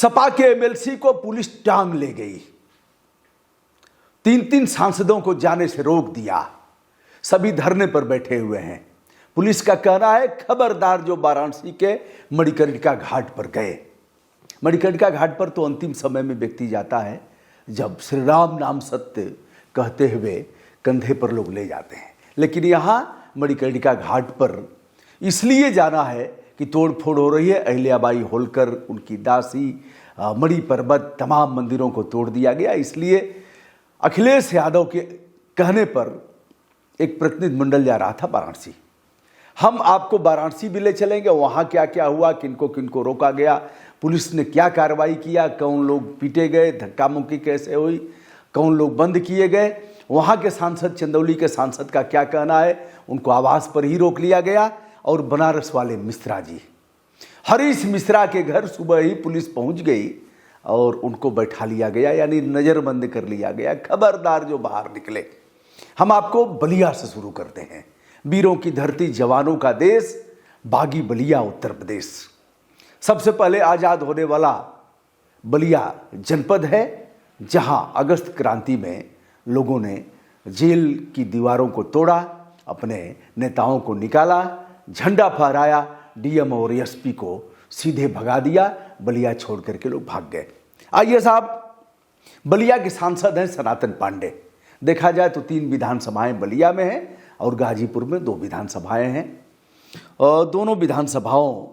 सपा के एमएलसी को पुलिस टांग ले गई, 3-3 सांसदों को जाने से रोक दिया, सभी धरने पर बैठे हुए हैं। पुलिस का कहना है खबरदार जो वाराणसी के मणिकर्णिका घाट पर गए। मणिकर्णिका घाट पर तो अंतिम समय में व्यक्ति जाता है जब श्री राम नाम सत्य कहते हुए कंधे पर लोग ले जाते हैं, लेकिन यहाँ मणिकर्णिका घाट पर इसलिए जाना है कि तोड़फोड़ हो रही है। अहिल्याबाई होलकर, उनकी दासी, मणि पर्वत, तमाम मंदिरों को तोड़ दिया गया। इसलिए अखिलेश यादव के कहने पर एक प्रतिनिधि मंडल जा रहा था वाराणसी। हम आपको वाराणसी भी ले चलेंगे, वहाँ क्या क्या हुआ, किनको किनको रोका गया, पुलिस ने क्या कार्रवाई किया, कौन लोग पीटे गए, धक्का मुक्की कैसे हुई, कौन लोग बंद किए गए, वहाँ के सांसद, चंदौली के सांसद का क्या कहना है, उनको आवास पर ही रोक लिया गया। और बनारस वाले मिश्रा जी, हरीश मिश्रा के घर सुबह ही पुलिस पहुंच गई और उनको बैठा लिया गया, यानी नज़रबंद कर लिया गया। खबरदार जो बाहर निकले। हम आपको बलिया से शुरू करते हैं। वीरों की धरती, जवानों का देश, बागी बलिया, उत्तर प्रदेश। सबसे पहले आज़ाद होने वाला बलिया जनपद है, जहां अगस्त क्रांति में लोगों ने जेल की दीवारों को तोड़ा, अपने नेताओं को निकाला, झंडा फहराया, डीएम और एसपी को सीधे भगा दिया, बलिया छोड़ करके लोग भाग गए। आइए साहब, बलिया के सांसद हैं सनातन पांडे। देखा जाए तो 3 विधानसभाएं बलिया में हैं और गाजीपुर में 2 विधानसभाएं हैं। और दोनों विधानसभाओं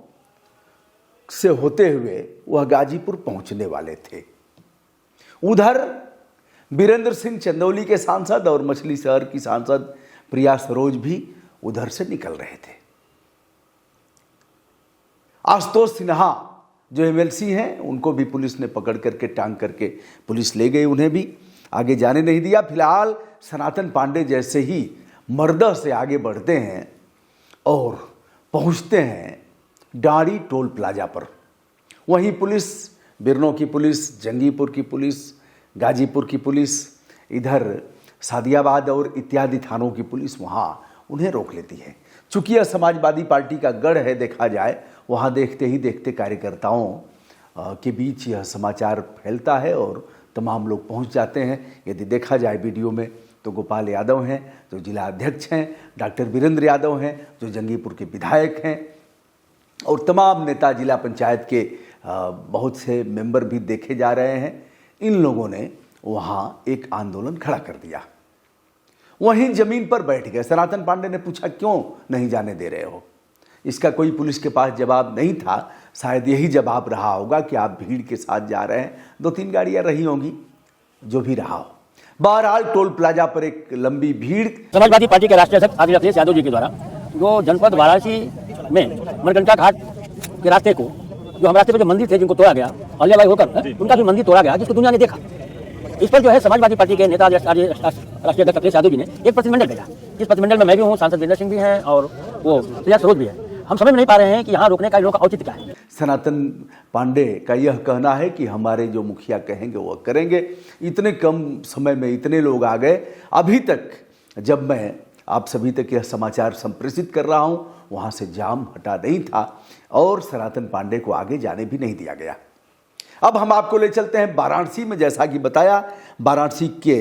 से होते हुए वह गाजीपुर पहुंचने वाले थे। उधर वीरेंद्र सिंह चंदौली के सांसद और मछली शहर की सांसद प्रिया सरोज भी उधर से निकल रहे थे। आशुतोष सिन्हा जो एमएलसी हैं, उनको भी पुलिस ने पकड़ करके टांग करके पुलिस ले गई, उन्हें भी आगे जाने नहीं दिया। फिलहाल सनातन पांडे जैसे ही मर्दह से आगे बढ़ते हैं और पहुंचते हैं डांडी टोल प्लाजा पर, वहीं पुलिस, बिरनों की पुलिस, जंगीपुर की पुलिस, गाजीपुर की पुलिस, इधर सादियाबाद और इत्यादि थानों की पुलिस वहाँ उन्हें रोक लेती है। चूँकि यह समाजवादी पार्टी का गढ़ है, देखा जाए वहाँ देखते ही देखते कार्यकर्ताओं के बीच यह समाचार फैलता है और तमाम लोग पहुँच जाते हैं। यदि देखा जाए वीडियो में तो गोपाल यादव हैं जो जिला अध्यक्ष हैं, डॉक्टर वीरेंद्र यादव हैं जो जंगीपुर के विधायक हैं, और तमाम नेता, जिला पंचायत के बहुत से मेंबर भी देखे जा रहे हैं। इन लोगों ने वहाँ एक आंदोलन खड़ा कर दिया, वहीं जमीन पर बैठ गए। सनातन पांडे ने पूछा क्यों नहीं जाने दे रहे हो। इसका कोई पुलिस के पास जवाब नहीं था। शायद यही जवाब रहा होगा कि आप भीड़ के साथ जा रहे हैं। 2-3 गाड़ियां रही होंगी, जो भी रहा हो। बहरहाल टोल प्लाजा पर एक लंबी भीड़। समाजवादी पार्टी के राष्ट्रीय अध्यक्ष आदरणीय अखिलेश यादव जी के द्वारा जो जनपद वाराणसी में मणिकर्णिका घाट के रास्ते को, जो हम रास्ते पे जो मंदिर थे जिनको तोड़ा गया, अहिल्याबाई होकर उनका जो मंदिर तोड़ा गया, जिसको दुनिया ने देखा, इस पर जो है समाजवादी पार्टी के नेता राष्ट्रीय अध्यक्ष अखिलेश यादव जी ने एक प्रतिनिधिमंडल भेजा। इस प्रतिनिधिमंडल में मैं भी हूँ, सांसद वीरेंद्र सिंह भी हैं और वो प्रिया सरोज भी है। हम समझ में नहीं पा रहे हैं कि यहाँ रोकने का इन लोगों का औचित्य क्या है। सनातन पांडे का यह कहना है कि हमारे जो मुखिया कहेंगे वो करेंगे। इतने कम समय में इतने लोग आ गए। अभी तक जब मैं आप सभी तक यह समाचार संप्रेषित कर रहा हूँ, वहाँ से जाम हटा नहीं था और सनातन पांडे को आगे जाने भी नहीं दिया गया। अब हम आपको ले चलते हैं वाराणसी में। जैसा कि बताया, वाराणसी के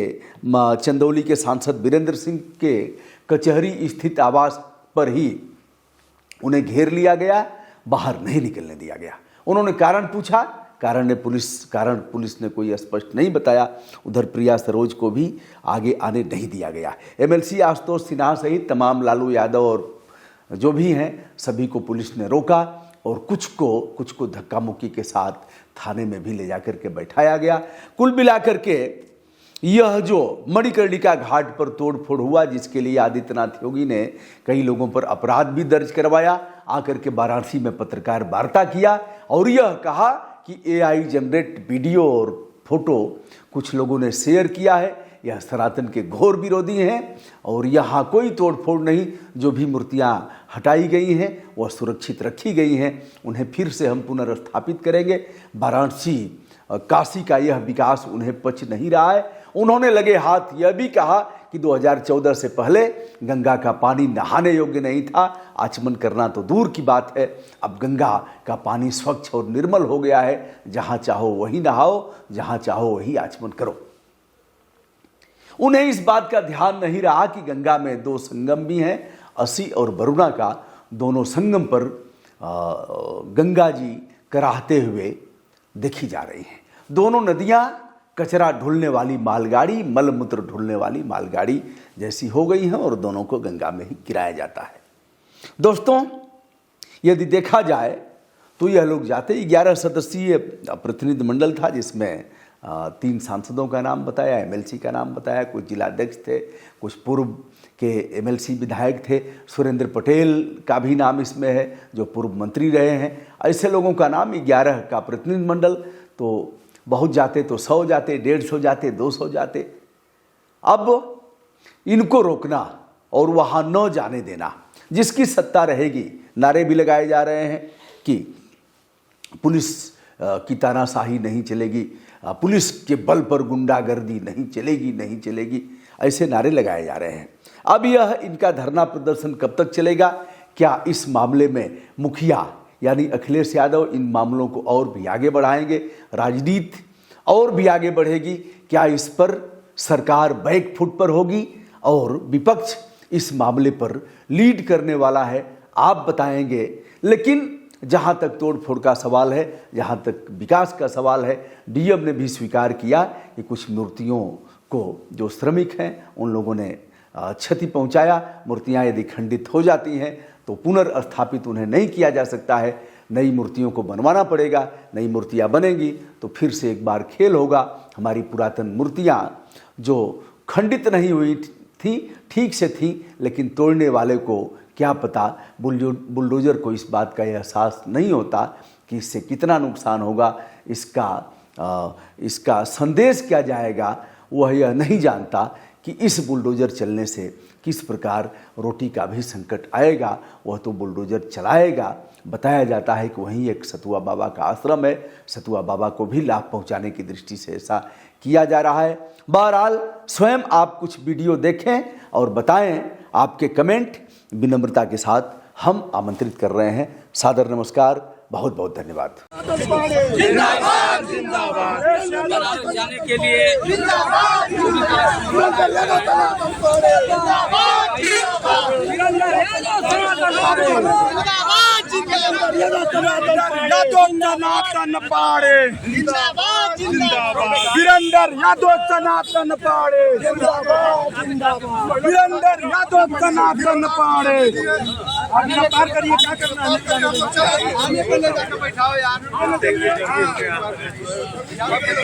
चंदौली के सांसद वीरेंद्र सिंह के कचहरी स्थित आवास पर ही उन्हें घेर लिया गया, बाहर नहीं निकलने दिया गया। उन्होंने कारण पूछा, कारण पुलिस ने कोई स्पष्ट नहीं बताया। उधर प्रिया सरोज को भी आगे आने नहीं दिया गया। एमएलसी आशुतोष सिन्हा सहित तमाम लालू यादव और जो भी हैं सभी को पुलिस ने रोका और कुछ को धक्का मुक्की के साथ थाने में भी ले जाकर के बैठाया गया। कुल मिलाकर के यह जो मणिकर्णिका घाट पर तोड़फोड़ हुआ, जिसके लिए आदित्यनाथ योगी ने कई लोगों पर अपराध भी दर्ज करवाया, आकर के वाराणसी में पत्रकार वार्ता किया और यह कहा कि एआई जनरेट वीडियो और फोटो कुछ लोगों ने शेयर किया है, यह सनातन के घोर विरोधी हैं और यहाँ कोई तोड़फोड़ नहीं। जो भी मूर्तियाँ हटाई गई हैं वह सुरक्षित रखी गई हैं, उन्हें फिर से हम पुनर्स्थापित करेंगे। वाराणसी काशी का यह विकास उन्हें पच नहीं रहा है। उन्होंने लगे हाथ यह भी कहा कि 2014 से पहले गंगा का पानी नहाने योग्य नहीं था, आचमन करना तो दूर की बात है। अब गंगा का पानी स्वच्छ और निर्मल हो गया है, जहां चाहो वहीं नहाओ, जहां चाहो वहीं आचमन करो। उन्हें इस बात का ध्यान नहीं रहा कि गंगा में दो संगम भी हैं, असी और वरुणा का। दोनों संगम पर गंगा जी कराहते हुए देखी जा रही हैं। दोनों नदियां कचरा ढुलने वाली मालगाड़ी, मलमूत्र ढुलने वाली मालगाड़ी जैसी हो गई हैं और दोनों को गंगा में ही गिराया जाता है। दोस्तों, यदि देखा जाए तो यह लोग जाते 11 सदस्यीय प्रतिनिधिमंडल था, जिसमें 3 सांसदों का नाम बताया, एमएलसी का नाम बताया, कुछ जिलाध्यक्ष थे, कुछ पूर्व के एमएलसी विधायक थे। सुरेंद्र पटेल का भी नाम इसमें है, जो पूर्व मंत्री रहे हैं। ऐसे लोगों का नाम 11 का प्रतिनिधिमंडल, तो बहुत जाते तो 100 जाते, 150 जाते, 200 जाते। अब इनको रोकना और वहाँ न जाने देना, जिसकी सत्ता रहेगी। नारे भी लगाए जा रहे हैं कि पुलिस की तानाशाही नहीं चलेगी, पुलिस के बल पर गुंडागर्दी नहीं चलेगी, नहीं चलेगी, ऐसे नारे लगाए जा रहे हैं। अब यह इनका धरना प्रदर्शन कब तक चलेगा? क्या इस मामले में मुखिया यानी अखिलेश यादव इन मामलों को और भी आगे बढ़ाएंगे? राजनीति और भी आगे बढ़ेगी? क्या इस पर सरकार बैक फुट पर होगी और विपक्ष इस मामले पर लीड करने वाला है? आप बताएंगे। लेकिन जहां तक तोड़फोड़ का सवाल है, जहां तक विकास का सवाल है, डीएम ने भी स्वीकार किया कि कुछ मूर्तियों को जो श्रमिक हैं उन लोगों ने क्षति पहुंचाया। मूर्तियां यदि खंडित हो जाती हैं तो पुनर्स्थापित उन्हें नहीं किया जा सकता है, नई मूर्तियों को बनवाना पड़ेगा। नई मूर्तियां बनेंगी तो फिर से एक बार खेल होगा। हमारी पुरातन मूर्तियां जो खंडित नहीं हुई थी, ठीक से थी, लेकिन तोड़ने वाले को क्या पता, बुलडोजर को इस बात का एहसास नहीं होता कि इससे कितना नुकसान होगा, इसका संदेश क्या जाएगा, वह यह नहीं जानता कि इस बुलडोजर चलने से किस प्रकार रोटी का भी संकट आएगा। वह तो बुलडोजर चलाएगा। बताया जाता है कि वहीं एक सतुआ बाबा का आश्रम है, सतुआ बाबा को भी लाभ पहुंचाने की दृष्टि से ऐसा किया जा रहा है। बहरहाल स्वयं आप कुछ वीडियो देखें और बताएं, आपके कमेंट विनम्रता के साथ हम आमंत्रित कर रहे हैं। सादर नमस्कार, बहुत बहुत धन्यवाद। जिंदाबाद जिंदाबाद जाने के लिए सनातन पाड़े, जिंदाबाद जिंदाबाद वीरेंद्र यादव सनातन पाड़े, जिंदाबाद जिंदाबाद वीरेंद्र यादव सनातन पाड़े। आगे पार करिए, क्या करना है? बैठाओ यार।